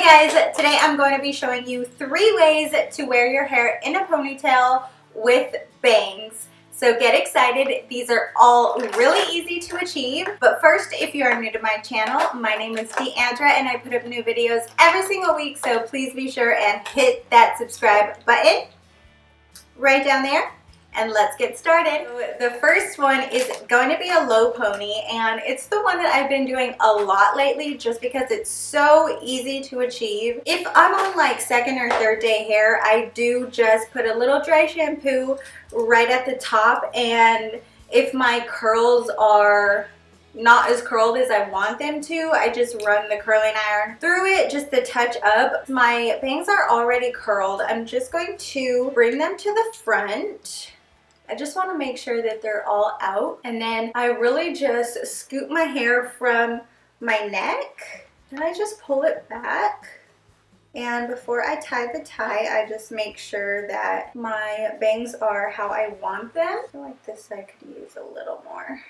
Hi guys, today I'm going to be showing you 3 ways to wear your hair in a ponytail with bangs. So get excited, these are all really easy to achieve. But first, if you are new to my channel, my name is Deanndra and I put up new videos every single week, so please be sure and hit that subscribe button right down there. And let's get started. So the first one is going to be a low pony, and it's the one that I've been doing a lot lately just because it's so easy to achieve. If I'm on like second or third day hair, I do just put a little dry shampoo right at the top, and if my curls are not as curled as I want them to, I just run the curling iron through it just to touch up. My bangs are already curled. I'm just going to bring them to the front. I just want to make sure that they're all out, and then I really just scoop my hair from my neck and I just pull it back. And before I tie the tie, I just make sure that my bangs are how I want them. I feel like this side could use a little more.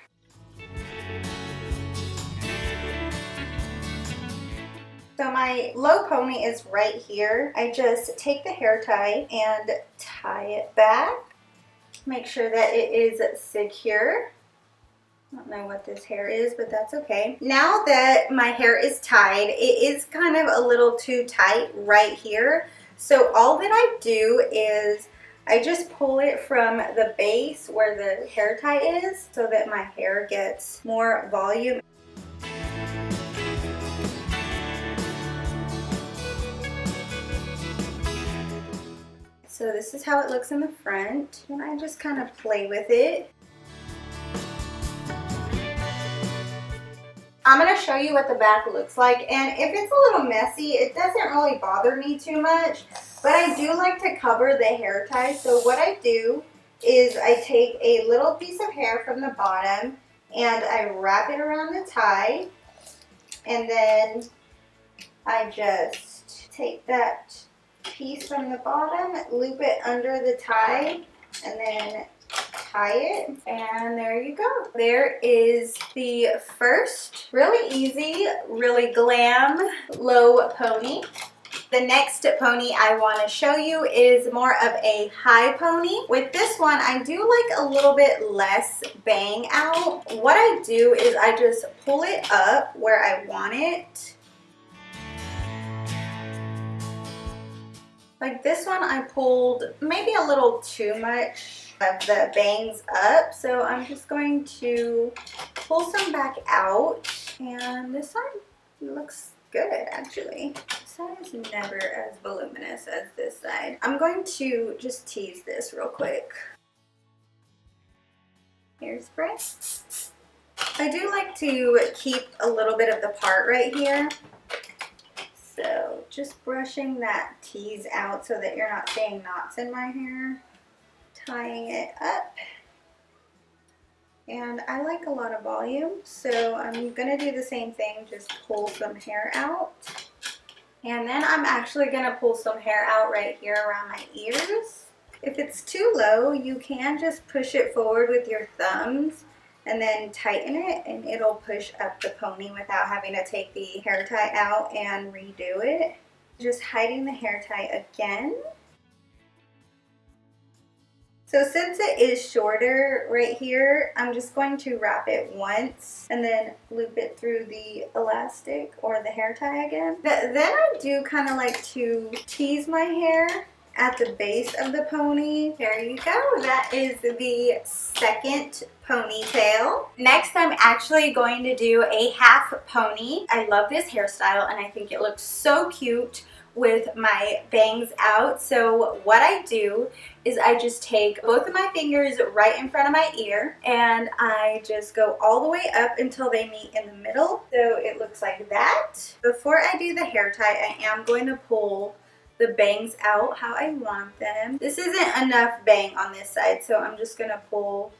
So my low pony is right here. I just take the hair tie and tie it back. Make sure that it is secure. I don't know what this hair is, but that's okay. Now that my hair is tied, it is kind of a little too tight right here. So all that I do is I just pull it from the base where the hair tie is so that my hair gets more volume. So this is how it looks in the front, and I just kind of play with it. I'm going to show you what the back looks like, and if it's a little messy, it doesn't really bother me too much, but I do like to cover the hair tie. So what I do is I take a little piece of hair from the bottom and I wrap it around the tie, and then I just take that piece from the bottom, loop it under the tie, and then tie it, and there you go. There is the first really easy, really glam low pony. The next pony I want to show you is more of a high pony. With this one, I do like a little bit less bang out. What I do is I just pull it up where I want it. Like this one, I pulled maybe a little too much of the bangs up, so I'm just going to pull some back out, and this side looks good actually. This side is never as voluminous as this side. I'm going to just tease this real quick. Hairspray. I do like to keep a little bit of the part right here. So just brushing that tease out so that you're not seeing knots in my hair, tying it up. And I like a lot of volume, so I'm going to do the same thing, just pull some hair out. And then I'm actually going to pull some hair out right here around my ears. If it's too low, you can just push it forward with your thumbs and then tighten it, and it'll push up the pony without having to take the hair tie out and redo it. Just hiding the hair tie again. So since it is shorter right here, I'm just going to wrap it once and then loop it through the elastic or the hair tie again. Then I do kind of like to tease my hair at the base of the pony. There you go. That is the second ponytail. Next, I'm actually going to do a half pony. I love this hairstyle and I think it looks so cute with my bangs out. So what I do is I just take both of my fingers right in front of my ear and I just go all the way up until they meet in the middle. So it looks like that. Before I do the hair tie, I am going to pull the bangs out how I want them. This isn't enough bang on this side, so I'm just gonna pull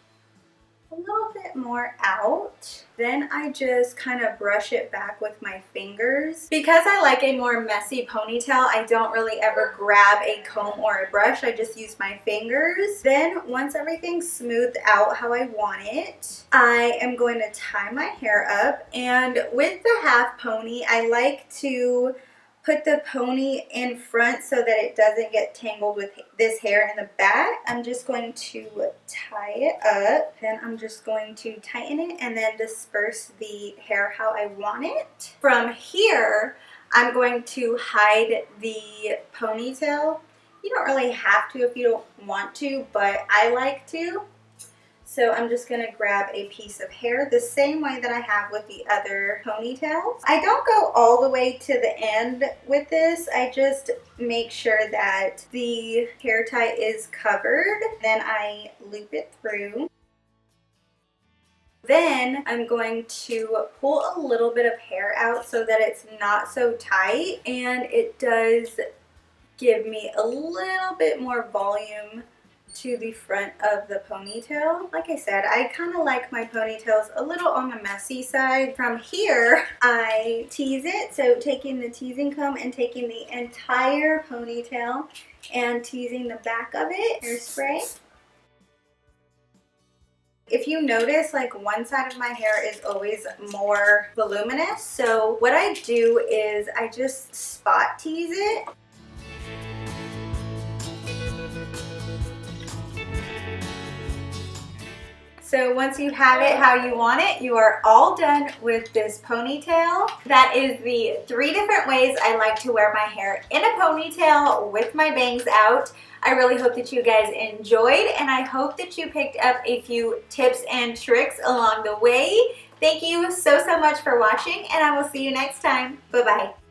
a little bit more out. Then I just kind of brush it back with my fingers. Because I like a more messy ponytail, I don't really ever grab a comb or a brush. I just use my fingers. Then once everything's smoothed out how I want it, I am going to tie my hair up. And with the half pony, I like to put the pony in front so that it doesn't get tangled with this hair in the back. I'm just going to tie it up. Then I'm just going to tighten it and then disperse the hair how I want it. From here, I'm going to hide the ponytail. You don't really have to if you don't want to, but I like to. So I'm just going to grab a piece of hair the same way that I have with the other ponytails. I don't go all the way to the end with this. I just make sure that the hair tie is covered. Then I loop it through. Then I'm going to pull a little bit of hair out so that it's not so tight, and it does give me a little bit more volume to the front of the ponytail. Like I said, I kind of like my ponytails a little on the messy side. From here, I tease it, so taking the teasing comb and taking the entire ponytail and teasing the back of it, hairspray. If you notice, like one side of my hair is always more voluminous, so what I do is I just spot tease it. So once you have it how you want it, you are all done with this ponytail. That is the 3 different ways I like to wear my hair in a ponytail with my bangs out. I really hope that you guys enjoyed, and I hope that you picked up a few tips and tricks along the way. Thank you so much for watching, and I will see you next time. Bye-bye.